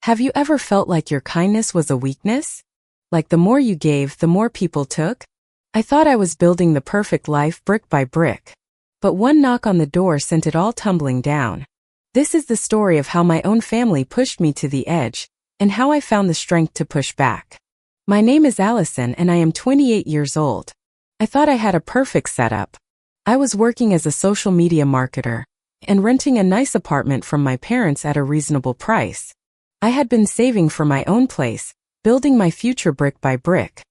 Have you ever felt like your kindness was a weakness? Like the more you gave, the more people took? I thought I was building the perfect life brick by brick. But one knock on the door sent it all tumbling down. This is the story of how my own family pushed me to the edge, and how I found the strength to push back. My name is Allison and I am 28 years old. I thought I had a perfect setup. I was working as a social media marketer, and renting a nice apartment from my parents at a reasonable price. I had been saving for my own place, building my future brick by brick.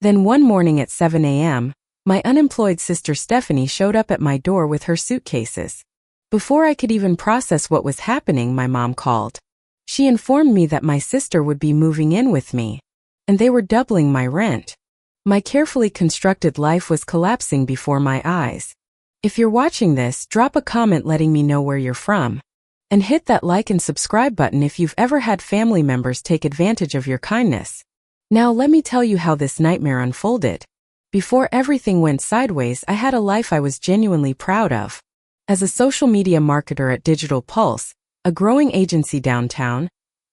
Then one morning at 7 a.m., my unemployed sister Stephanie showed up at my door with her suitcases. Before I could even process what was happening, my mom called. She informed me that my sister would be moving in with me, and they were doubling my rent. My carefully constructed life was collapsing before my eyes. If you're watching this, drop a comment letting me know where you're from. And hit that like and subscribe button if you've ever had family members take advantage of your kindness. Now let me tell you how this nightmare unfolded. Before everything went sideways, I had a life I was genuinely proud of. As a social media marketer at Digital Pulse, a growing agency downtown,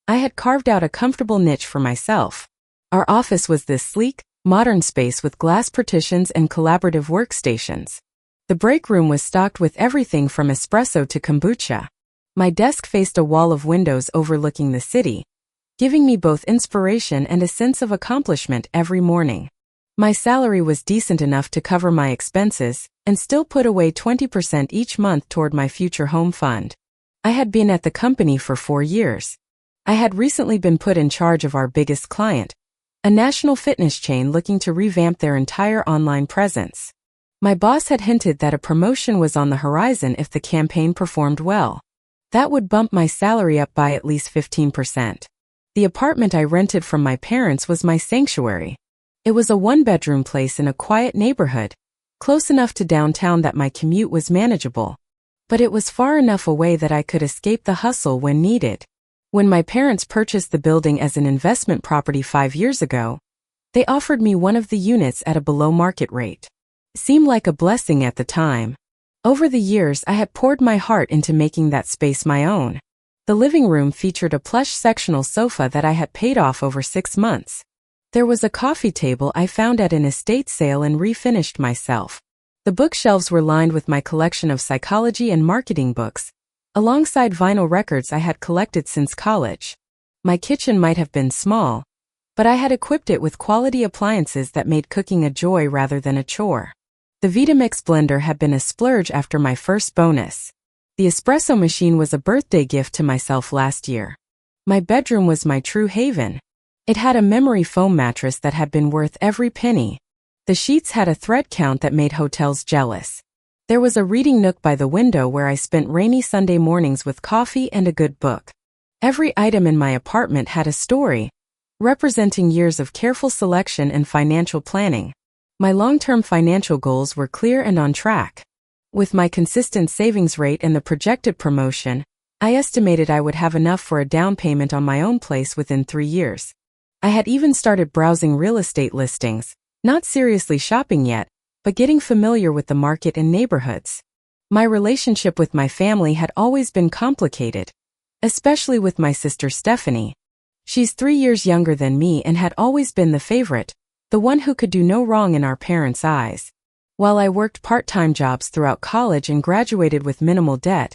I had carved out a comfortable niche for myself. Our office was this sleek, modern space with glass partitions and collaborative workstations. The break room was stocked with everything from espresso to kombucha. My desk faced a wall of windows overlooking the city, giving me both inspiration and a sense of accomplishment every morning. My salary was decent enough to cover my expenses, and still put away 20% each month toward my future home fund. I had been at the company for 4 years. I had recently been put in charge of our biggest client, a national fitness chain looking to revamp their entire online presence. My boss had hinted that a promotion was on the horizon if the campaign performed well. That would bump my salary up by at least 15%. The apartment I rented from my parents was my sanctuary. It was a one-bedroom place in a quiet neighborhood, close enough to downtown that my commute was manageable. But it was far enough away that I could escape the hustle when needed. When my parents purchased the building as an investment property 5 years ago, they offered me one of the units at a below-market rate. It seemed like a blessing at the time. Over the years, I had poured my heart into making that space my own. The living room featured a plush sectional sofa that I had paid off over 6 months. There was a coffee table I found at an estate sale and refinished myself. The bookshelves were lined with my collection of psychology and marketing books, alongside vinyl records I had collected since college. My kitchen might have been small, but I had equipped it with quality appliances that made cooking a joy rather than a chore. The Vitamix blender had been a splurge after my first bonus. The espresso machine was a birthday gift to myself last year. My bedroom was my true haven. It had a memory foam mattress that had been worth every penny. The sheets had a thread count that made hotels jealous. There was a reading nook by the window where I spent rainy Sunday mornings with coffee and a good book. Every item in my apartment had a story, representing years of careful selection and financial planning. My long-term financial goals were clear and on track. With my consistent savings rate and the projected promotion, I estimated I would have enough for a down payment on my own place within 3 years. I had even started browsing real estate listings, not seriously shopping yet, but getting familiar with the market and neighborhoods. My relationship with my family had always been complicated, especially with my sister Stephanie. She's 3 years younger than me and had always been the favorite, the one who could do no wrong in our parents' eyes. While I worked part-time jobs throughout college and graduated with minimal debt,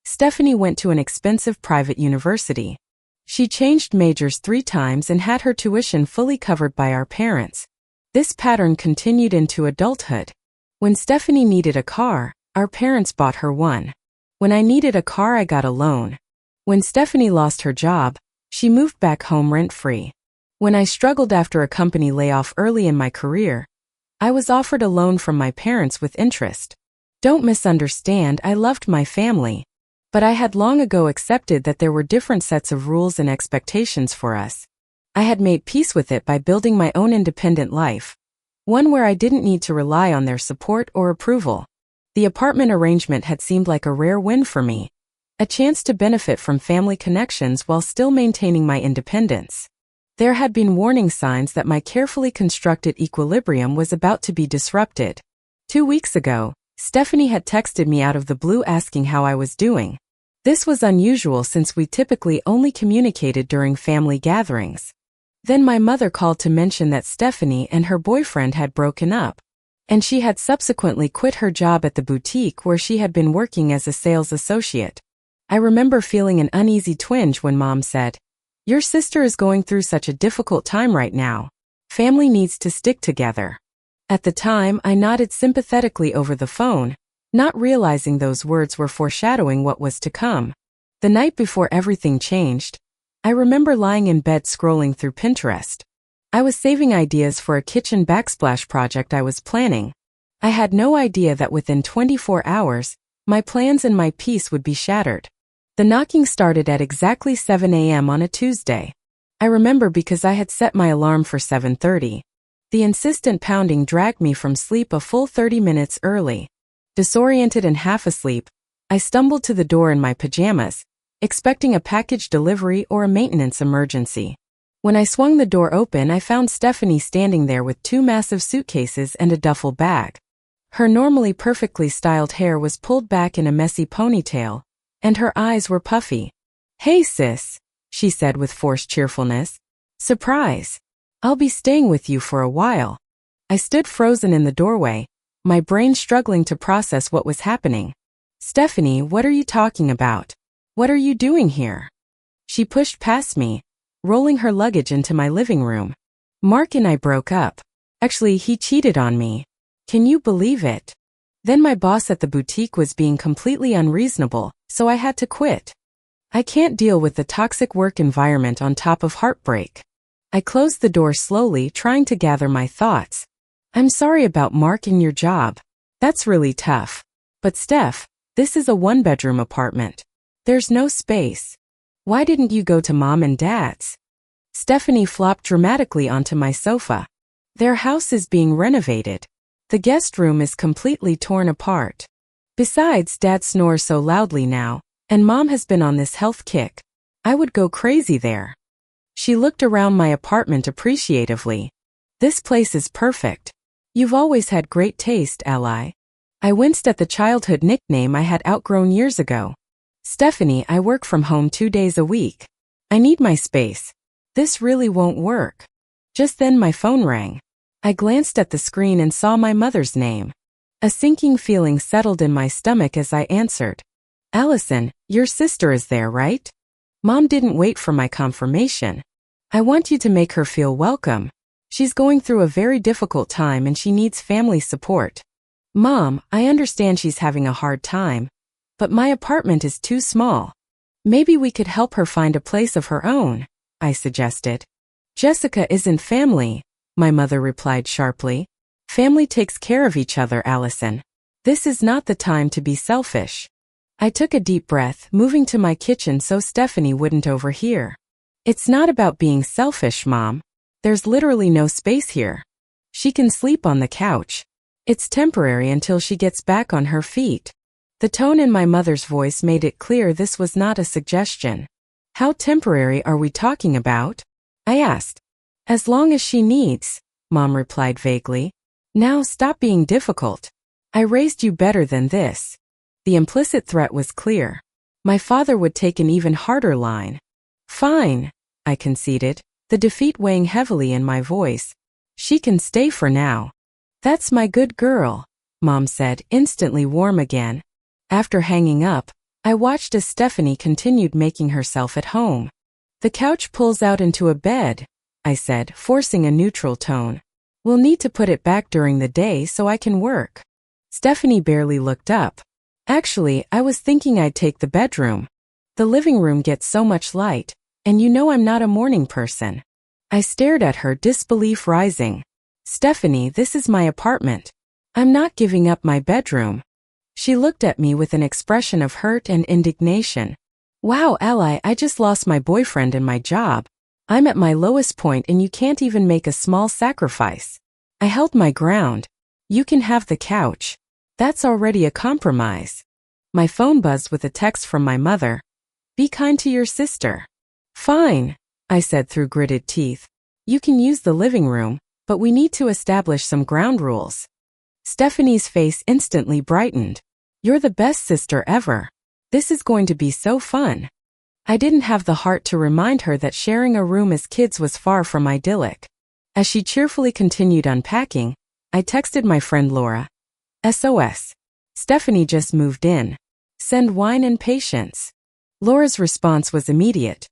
Stephanie went to an expensive private university. She changed majors 3 times and had her tuition fully covered by our parents. This pattern continued into adulthood. When Stephanie needed a car, our parents bought her one. When I needed a car, I got a loan. When Stephanie lost her job, she moved back home rent-free. When I struggled after a company layoff early in my career, I was offered a loan from my parents with interest. Don't misunderstand, I loved my family. But I had long ago accepted that there were different sets of rules and expectations for us. I had made peace with it by building my own independent life, one where I didn't need to rely on their support or approval. The apartment arrangement had seemed like a rare win for me, a chance to benefit from family connections while still maintaining my independence. There had been warning signs that my carefully constructed equilibrium was about to be disrupted. 2 weeks ago, Stephanie had texted me out of the blue asking how I was doing. This was unusual since we typically only communicated during family gatherings. Then my mother called to mention that Stephanie and her boyfriend had broken up, and she had subsequently quit her job at the boutique where she had been working as a sales associate. I remember feeling an uneasy twinge when Mom said, "Your sister is going through such a difficult time right now. Family needs to stick together." At the time, I nodded sympathetically over the phone, not realizing those words were foreshadowing what was to come. The night before everything changed, I remember lying in bed scrolling through Pinterest. I was saving ideas for a kitchen backsplash project I was planning. I had no idea that within 24 hours, my plans and my peace would be shattered. The knocking started at exactly 7 a.m. on a Tuesday. I remember because I had set my alarm for 7:30. The insistent pounding dragged me from sleep a full 30 minutes early. Disoriented and half asleep, I stumbled to the door in my pajamas, expecting a package delivery or a maintenance emergency. When I swung the door open, I found Stephanie standing there with 2 massive suitcases and a duffel bag. Her normally perfectly styled hair was pulled back in a messy ponytail, and her eyes were puffy. "Hey sis," she said with forced cheerfulness. "Surprise. I'll be staying with you for a while." I stood frozen in the doorway, my brain struggling to process what was happening. "Stephanie, what are you talking about? What are you doing here?" She pushed past me, rolling her luggage into my living room. "Mark and I broke up. Actually, he cheated on me. Can you believe it? Then my boss at the boutique was being completely unreasonable, so I had to quit. I can't deal with the toxic work environment on top of heartbreak." I closed the door slowly, trying to gather my thoughts. "I'm sorry about Mark and your job. That's really tough. But Steph, this is a 1-bedroom apartment. There's no space. Why didn't you go to Mom and Dad's?" Stephanie flopped dramatically onto my sofa. "Their house is being renovated. The guest room is completely torn apart. Besides, Dad snores so loudly now, and Mom has been on this health kick. I would go crazy there." She looked around my apartment appreciatively. "This place is perfect. You've always had great taste, ally." I winced at the childhood nickname I had outgrown years ago. "Stephanie, I work from home 2 days a week. I need my space. This really won't work." Just then my phone rang. I glanced at the screen and saw my mother's name. A sinking feeling settled in my stomach as I answered. "Allison, your sister is there, right?" Mom didn't wait for my confirmation. "I want you to make her feel welcome. She's going through a very difficult time and she needs family support." "Mom, I understand she's having a hard time, but my apartment is too small. Maybe we could help her find a place of her own," I suggested. "Jessica isn't family," my mother replied sharply. "Family takes care of each other, Allison. This is not the time to be selfish." I took a deep breath, moving to my kitchen so Stephanie wouldn't overhear. "It's not about being selfish, Mom. There's literally no space here. She can sleep on the couch. It's temporary until she gets back on her feet." The tone in my mother's voice made it clear this was not a suggestion. "How temporary are we talking about?" I asked. "As long as she needs," Mom replied vaguely. "Now stop being difficult. I raised you better than this." The implicit threat was clear. My father would take an even harder line. "Fine," I conceded, the defeat weighing heavily in my voice. "She can stay for now." "That's my good girl," Mom said, instantly warm again. After hanging up, I watched as Stephanie continued making herself at home. "The couch pulls out into a bed," I said, forcing a neutral tone. "We'll need to put it back during the day so I can work." Stephanie barely looked up. "Actually, I was thinking I'd take the bedroom. The living room gets so much light, and you know I'm not a morning person." I stared at her, disbelief rising. "Stephanie, this is my apartment. I'm not giving up my bedroom." She looked at me with an expression of hurt and indignation. "Wow, Ally, I just lost my boyfriend and my job. I'm at my lowest point and you can't even make a small sacrifice." I held my ground. "You can have the couch. That's already a compromise." My phone buzzed with a text from my mother. "Be kind to your sister." "Fine," I said through gritted teeth. "You can use the living room, but we need to establish some ground rules." Stephanie's face instantly brightened. "You're the best sister ever. This is going to be so fun. I didn't have the heart to remind her that sharing a room as kids was far from idyllic. As she cheerfully continued unpacking, I texted my friend Laura. SOS. Stephanie just moved in. Send wine and patience. Laura's response was immediate.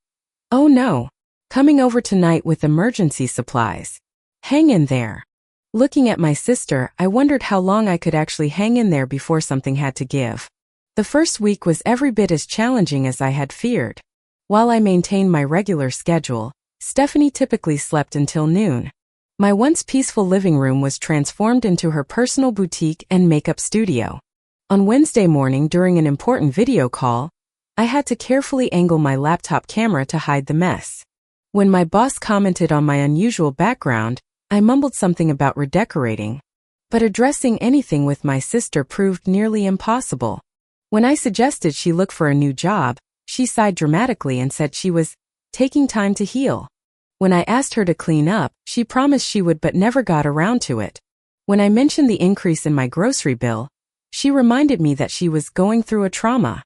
Oh no. Coming over tonight with emergency supplies. Hang in there. Looking at my sister, I wondered how long I could actually hang in there before something had to give. The first week was every bit as challenging as I had feared. While I maintained my regular schedule, Stephanie typically slept until noon. My once peaceful living room was transformed into her personal boutique and makeup studio. On Wednesday morning during an important video call, I had to carefully angle my laptop camera to hide the mess. When my boss commented on my unusual background, I mumbled something about redecorating. But addressing anything with my sister proved nearly impossible. When I suggested she look for a new job, she sighed dramatically and said she was taking time to heal. When I asked her to clean up, she promised she would but never got around to it. When I mentioned the increase in my grocery bill, she reminded me that she was going through a trauma.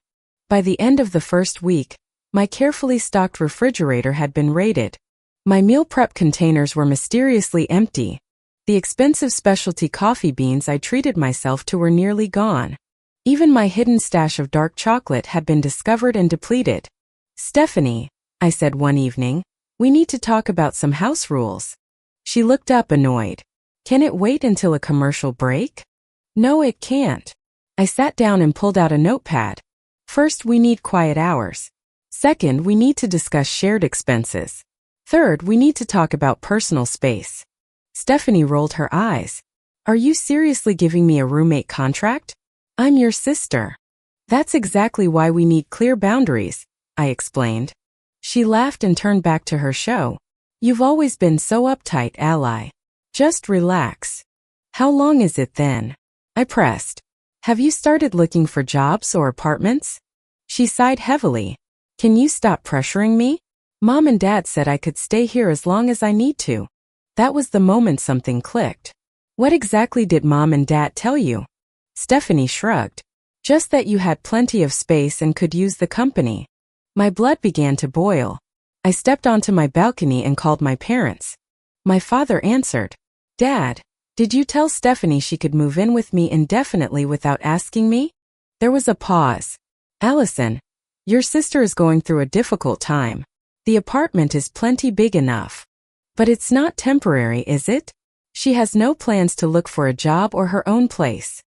By the end of the first week, my carefully stocked refrigerator had been raided. My meal prep containers were mysteriously empty. The expensive specialty coffee beans I treated myself to were nearly gone. Even my hidden stash of dark chocolate had been discovered and depleted. Stephanie, I said one evening, we need to talk about some house rules. She looked up annoyed. Can it wait until a commercial break? No, it can't. I sat down and pulled out a notepad. First, we need quiet hours. Second, we need to discuss shared expenses. Third, we need to talk about personal space. Stephanie rolled her eyes. Are you seriously giving me a roommate contract? I'm your sister. That's exactly why we need clear boundaries, I explained. She laughed and turned back to her show. You've always been so uptight, ally. Just relax. How long is it then? I pressed. Have you started looking for jobs or apartments? She sighed heavily. Can you stop pressuring me? Mom and Dad said I could stay here as long as I need to. That was the moment something clicked. What exactly did Mom and Dad tell you? Stephanie shrugged. Just that you had plenty of space and could use the company. My blood began to boil. I stepped onto my balcony and called my parents. My father answered. Dad, did you tell Stephanie she could move in with me indefinitely without asking me? There was a pause. Allison, your sister is going through a difficult time. The apartment is plenty big enough. But it's not temporary, is it? She has no plans to look for a job or her own place.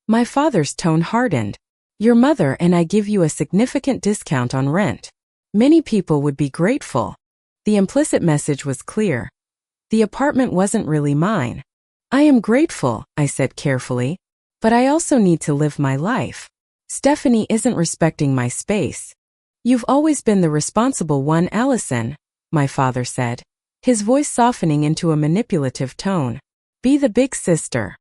My father's tone hardened. Your mother and I give you a significant discount on rent. Many people would be grateful. The implicit message was clear. The apartment wasn't really mine. I am grateful, I said carefully, but I also need to live my life. Stephanie isn't respecting my space. You've always been the responsible one, Allison, my father said, his voice softening into a manipulative tone. Be the big sister.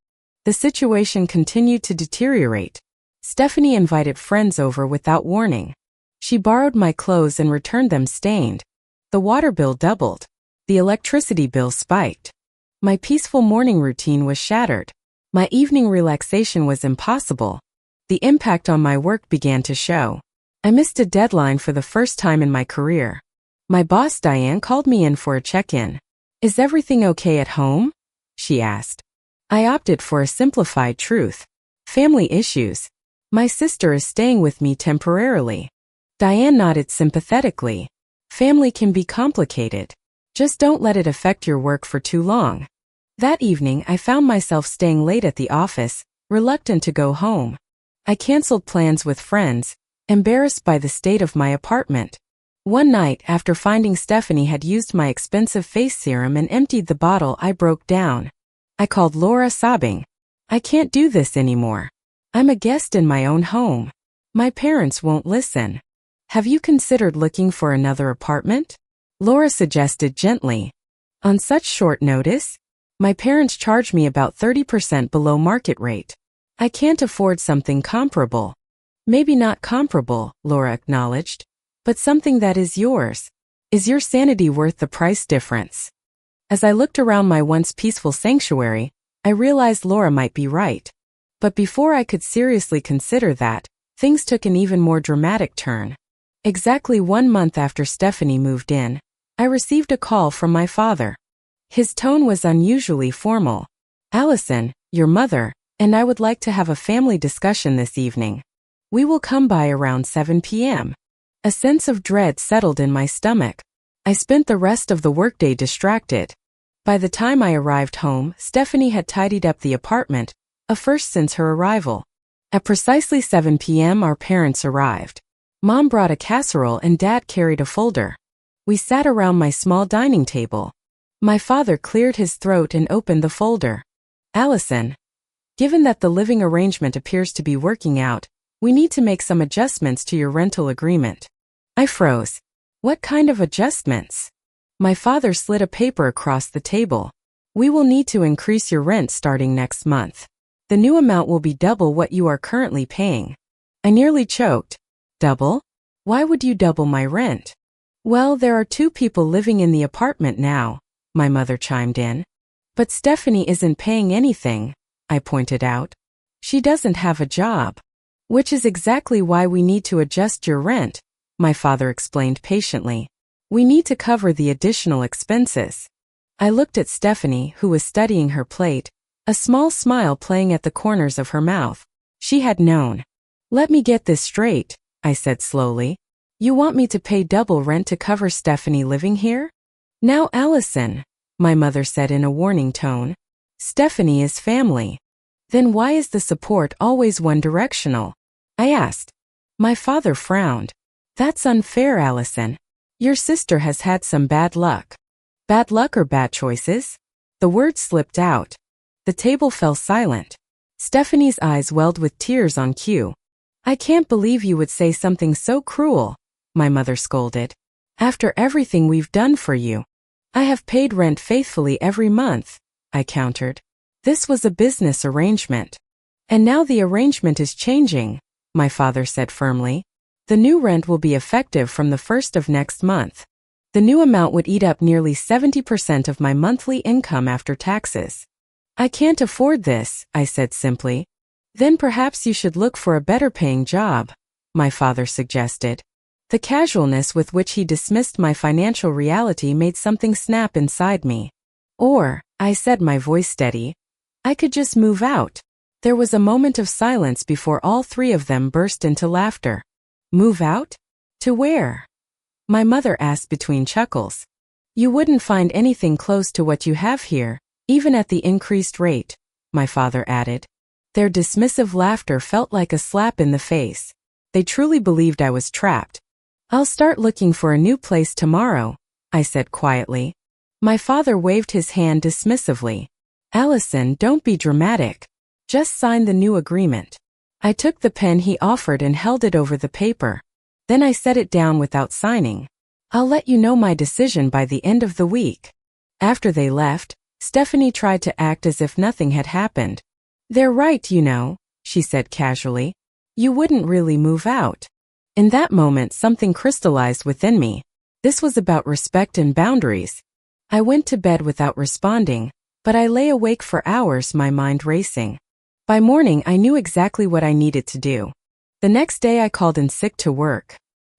The situation continued to deteriorate. Stephanie invited friends over without warning. She borrowed my clothes and returned them stained. The water bill doubled. The electricity bill spiked. My peaceful morning routine was shattered. My evening relaxation was impossible. The impact on my work began to show. I missed a deadline for the first time in my career. My boss Diane called me in for a check-in. Is everything okay at home? She asked. I opted for a simplified truth. Family issues. My sister is staying with me temporarily. Diane nodded sympathetically. Family can be complicated. Just don't let it affect your work for too long. That evening, I found myself staying late at the office, reluctant to go home. I canceled plans with friends, embarrassed by the state of my apartment. One night, after finding Stephanie had used my expensive face serum and emptied the bottle, I broke down. I called Laura sobbing. I can't do this anymore. I'm a guest in my own home. My parents won't listen. Have you considered looking for another apartment? Laura suggested gently. On such short notice? My parents charge me about 30% below market rate. I can't afford something comparable. Maybe not comparable, Laura acknowledged, but something that is yours. Is your sanity worth the price difference? As I looked around my once peaceful sanctuary, I realized Laura might be right. But before I could seriously consider that, things took an even more dramatic turn. Exactly 1 month after Stephanie moved in, I received a call from my father. His tone was unusually formal. "Allison, your mother, and I would like to have a family discussion this evening. We will come by around 7 p.m. A sense of dread settled in my stomach. I spent the rest of the workday distracted. By the time I arrived home, Stephanie had tidied up the apartment, a first since her arrival. At precisely 7 p.m. our parents arrived. Mom brought a casserole and Dad carried a folder. We sat around my small dining table. My father cleared his throat and opened the folder. "Allison, given that the living arrangement appears to be working out, we need to make some adjustments to your rental agreement." I froze. What kind of adjustments? My father slid a paper across the table. "We will need to increase your rent starting next month. The new amount will be double what you are currently paying." I nearly choked. Double? Why would you double my rent? "Well, there are 2 people living in the apartment now," my mother chimed in. "But Stephanie isn't paying anything," I pointed out. "She doesn't have a job." "Which is exactly why we need to adjust your rent," my father explained patiently. "We need to cover the additional expenses." I looked at Stephanie, who was studying her plate, a small smile playing at the corners of her mouth. She had known. "Let me get this straight," I said slowly. "You want me to pay double rent to cover Stephanie living here?" "Now, Allison," my mother said in a warning tone. "Stephanie is family." "Then why is the support always one-directional?" I asked. My father frowned. "That's unfair, Allison. Your sister has had some bad luck." "Bad luck or bad choices?" The words slipped out. The table fell silent. Stephanie's eyes welled with tears on cue. "I can't believe you would say something so cruel," my mother scolded. "After everything we've done for you." "I have paid rent faithfully every month," I countered. "This was a business arrangement." "And now the arrangement is changing," my father said firmly. "The new rent will be effective from the 1st of next month. The new amount would eat up nearly 70% of my monthly income after taxes." "I can't afford this," I said simply. "Then perhaps you should look for a better-paying job," my father suggested. The casualness with which he dismissed my financial reality made something snap inside me. "Or," I said, my voice steady, "I could just move out." There was a moment of silence before all 3 of them burst into laughter. "Move out? To where?" my mother asked between chuckles. "You wouldn't find anything close to what you have here, even at the increased rate," my father added. Their dismissive laughter felt like a slap in the face. They truly believed I was trapped. "I'll start looking for a new place tomorrow," I said quietly. My father waved his hand dismissively. "Allison, don't be dramatic. Just sign the new agreement." I took the pen he offered and held it over the paper. Then I set it down without signing. "I'll let you know my decision by the end of the week." After they left, Stephanie tried to act as if nothing had happened. "They're right, you know," she said casually. "You wouldn't really move out." In that moment, something crystallized within me. This was about respect and boundaries. I went to bed without responding, but I lay awake for hours, my mind racing. By morning, I knew exactly what I needed to do. The next day, I called in sick to work.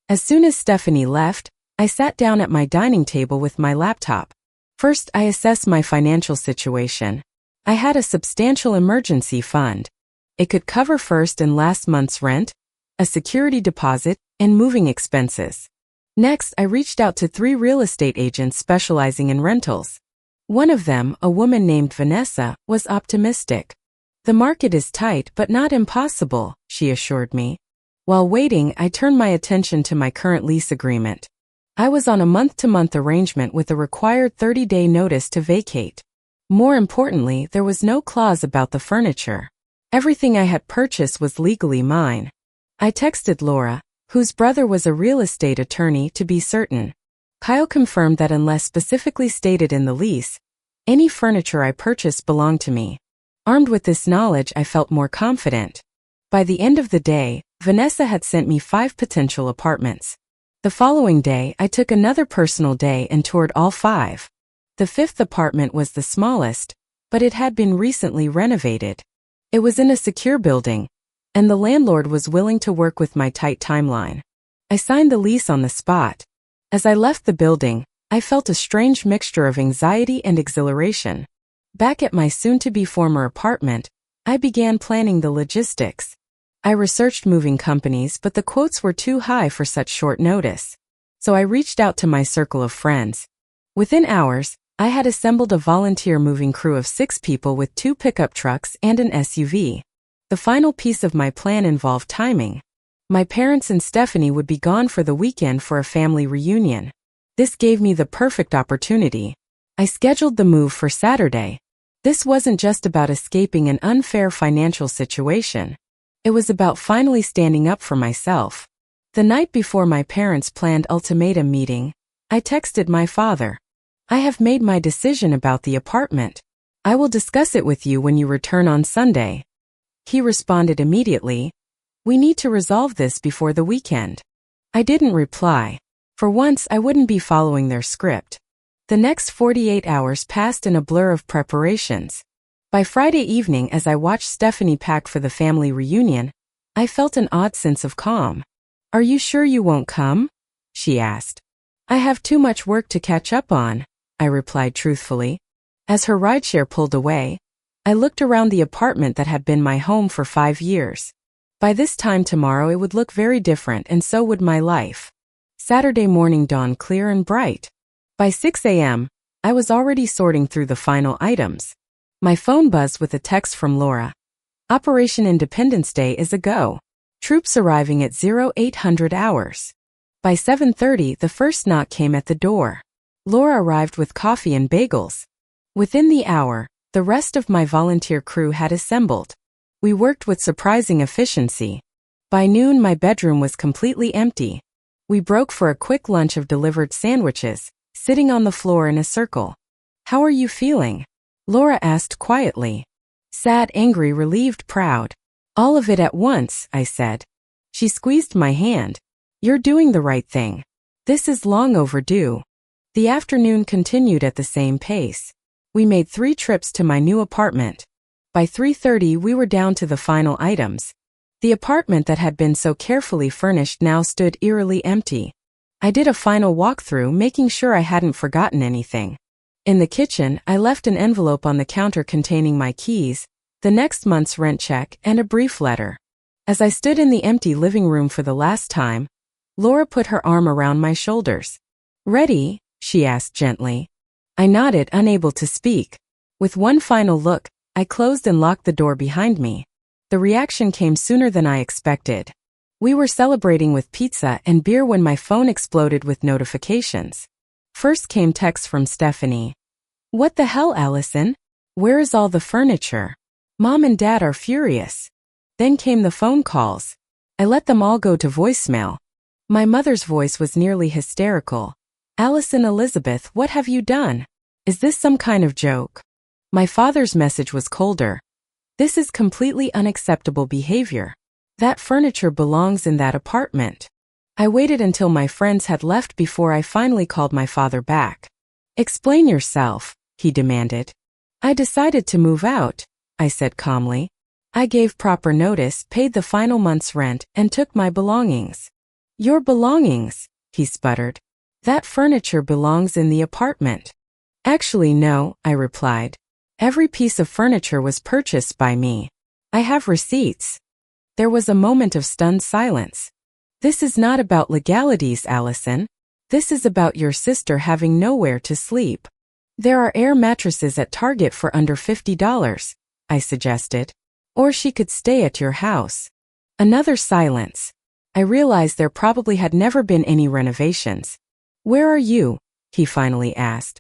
As soon as Stephanie left, I sat down at my dining table with my laptop. First, I assessed my financial situation. I had a substantial emergency fund. It could cover first and last month's rent, a security deposit, and moving expenses. Next, I reached out to 3 real estate agents specializing in rentals. One of them, a woman named Vanessa, was optimistic. "The market is tight but not impossible," she assured me. While waiting, I turned my attention to my current lease agreement. I was on a month-to-month arrangement with a required 30-day notice to vacate. More importantly, there was no clause about the furniture. Everything I had purchased was legally mine. I texted Laura, whose brother was a real estate attorney, to be certain. Kyle confirmed that unless specifically stated in the lease, any furniture I purchased belonged to me. Armed with this knowledge, I felt more confident. By the end of the day, Vanessa had sent me 5 potential apartments. The following day, I took another personal day and toured all 5. The 5th apartment was the smallest, but it had been recently renovated. It was in a secure building, and the landlord was willing to work with my tight timeline. I signed the lease on the spot. As I left the building, I felt a strange mixture of anxiety and exhilaration. Back at my soon-to-be former apartment, I began planning the logistics. I researched moving companies, but the quotes were too high for such short notice. So I reached out to my circle of friends. Within hours, I had assembled a volunteer moving crew of 6 people with 2 pickup trucks and an SUV. The final piece of my plan involved timing. My parents and Stephanie would be gone for the weekend for a family reunion. This gave me the perfect opportunity. I scheduled the move for Saturday. This wasn't just about escaping an unfair financial situation. It was about finally standing up for myself. The night before my parents' planned ultimatum meeting, I texted my father. "I have made my decision about the apartment. I will discuss it with you when you return on Sunday." He responded immediately, "We need to resolve this before the weekend." I didn't reply. For once, I wouldn't be following their script. The next 48 hours passed in a blur of preparations. By Friday evening, as I watched Stephanie pack for the family reunion, I felt an odd sense of calm. "Are you sure you won't come?" she asked. "I have too much work to catch up on," I replied truthfully. As her rideshare pulled away, I looked around the apartment that had been my home for 5 years. By this time tomorrow it would look very different, and so would my life. Saturday morning dawned clear and bright. By 6 a.m., I was already sorting through the final items. My phone buzzed with a text from Laura. "Operation Independence Day is a go. Troops arriving at 0800 hours." By 7:30, the first knock came at the door. Laura arrived with coffee and bagels. Within the hour, the rest of my volunteer crew had assembled. We worked with surprising efficiency. By noon, my bedroom was completely empty. We broke for a quick lunch of delivered sandwiches, sitting on the floor in a circle. "How are you feeling?" Laura asked quietly. "Sad, angry, relieved, proud. All of it at once," I said. She squeezed my hand. "You're doing the right thing. This is long overdue." The afternoon continued at the same pace. We made 3 trips to my new apartment. By 3:30, we were down to the final items. The apartment that had been so carefully furnished now stood eerily empty. I did a final walkthrough, making sure I hadn't forgotten anything. In the kitchen, I left an envelope on the counter containing my keys, the next month's rent check, and a brief letter. As I stood in the empty living room for the last time, Laura put her arm around my shoulders. "Ready?" she asked gently. I nodded, unable to speak. With one final look, I closed and locked the door behind me. The reaction came sooner than I expected. We were celebrating with pizza and beer when my phone exploded with notifications. First came texts from Stephanie. "What the hell, Allison? Where is all the furniture? Mom and Dad are furious." Then came the phone calls. I let them all go to voicemail. My mother's voice was nearly hysterical. "Allison Elizabeth, what have you done? Is this some kind of joke?" My father's message was colder. "This is completely unacceptable behavior. That furniture belongs in that apartment." I waited until my friends had left before I finally called my father back. "Explain yourself," he demanded. "I decided to move out," I said calmly. "I gave proper notice, paid the final month's rent, and took my belongings." "Your belongings?" he sputtered. "That furniture belongs in the apartment." "Actually, no," I replied. "Every piece of furniture was purchased by me. I have receipts." There was a moment of stunned silence. "This is not about legalities, Allison. This is about your sister having nowhere to sleep. There are air mattresses at Target for under $50, I suggested. Or she could stay at your house." Another silence. I realized there probably had never been any renovations. "Where are you?" he finally asked.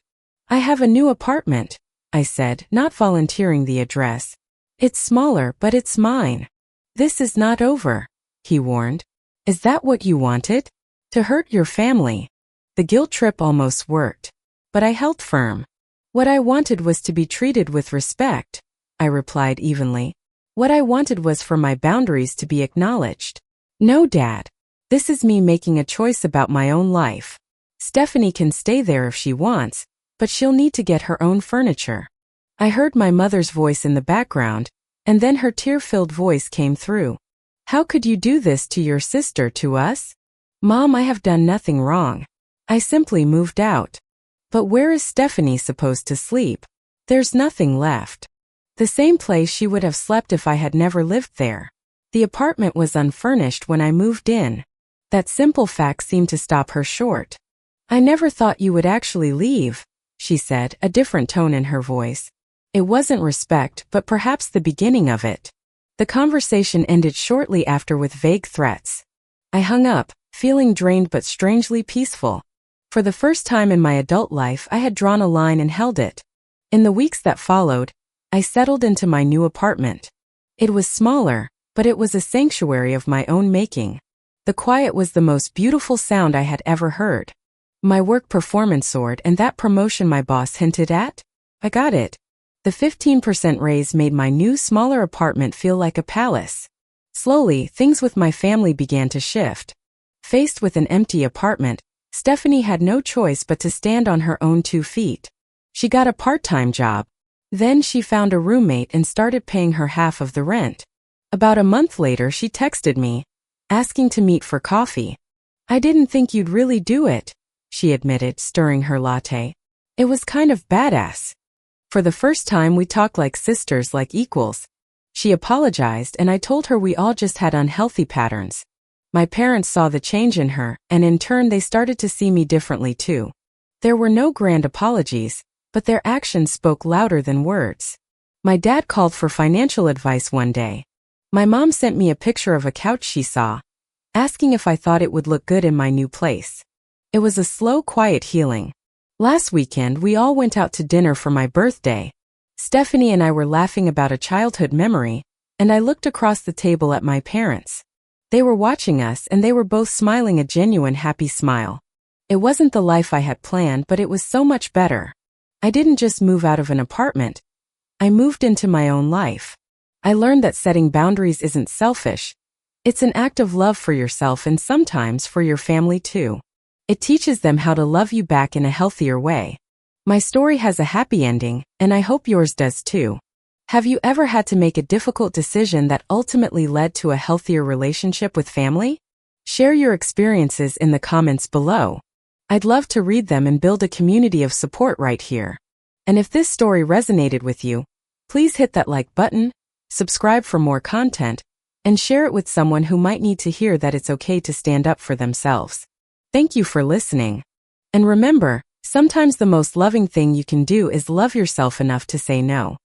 "I have a new apartment," I said, not volunteering the address. "It's smaller, but it's mine." "This is not over," he warned. "Is that what you wanted? To hurt your family?" The guilt trip almost worked, but I held firm. "What I wanted was to be treated with respect," I replied evenly. "What I wanted was for my boundaries to be acknowledged." "No, Dad. This is me making a choice about my own life. Stephanie can stay there if she wants, but she'll need to get her own furniture." I heard my mother's voice in the background, and then her tear-filled voice came through. How could you do this to your sister, to us? Mom, I have done nothing wrong. I simply moved out. But where is Stephanie supposed to sleep? There's nothing left. The same place she would have slept if I had never lived there. The apartment was unfurnished when I moved in. That simple fact seemed to stop her short. I never thought you would actually leave, she said, a different tone in her voice. It wasn't respect, but perhaps the beginning of it. The conversation ended shortly after with vague threats. I hung up, feeling drained but strangely peaceful. For the first time in my adult life, I had drawn a line and held it. In the weeks that followed, I settled into my new apartment. It was smaller, but it was a sanctuary of my own making. The quiet was the most beautiful sound I had ever heard. My work performance soared, and that promotion my boss hinted at? I got it. The 15% raise made my new, smaller apartment feel like a palace. Slowly, things with my family began to shift. Faced with an empty apartment, Stephanie had no choice but to stand on her own 2 feet. She got a part-time job. Then she found a roommate and started paying her half of the rent. About a month later, she texted me, asking to meet for coffee. I didn't think you'd really do it, she admitted, stirring her latte. It was kind of badass. For the first time, we talked like sisters, like equals. She apologized, and I told her we all just had unhealthy patterns. My parents saw the change in her, and in turn they started to see me differently too. There were no grand apologies, but their actions spoke louder than words. My dad called for financial advice one day. My mom sent me a picture of a couch she saw, asking if I thought it would look good in my new place. It was a slow, quiet healing. Last weekend, we all went out to dinner for my birthday. Stephanie and I were laughing about a childhood memory, and I looked across the table at my parents. They were watching us, and they were both smiling a genuine happy smile. It wasn't the life I had planned, but it was so much better. I didn't just move out of an apartment. I moved into my own life. I learned that setting boundaries isn't selfish. It's an act of love for yourself and sometimes for your family too. It teaches them how to love you back in a healthier way. My story has a happy ending, and I hope yours does too. Have you ever had to make a difficult decision that ultimately led to a healthier relationship with family? Share your experiences in the comments below. I'd love to read them and build a community of support right here. And if this story resonated with you, please hit that like button, subscribe for more content, and share it with someone who might need to hear that it's okay to stand up for themselves. Thank you for listening. And remember, sometimes the most loving thing you can do is love yourself enough to say no.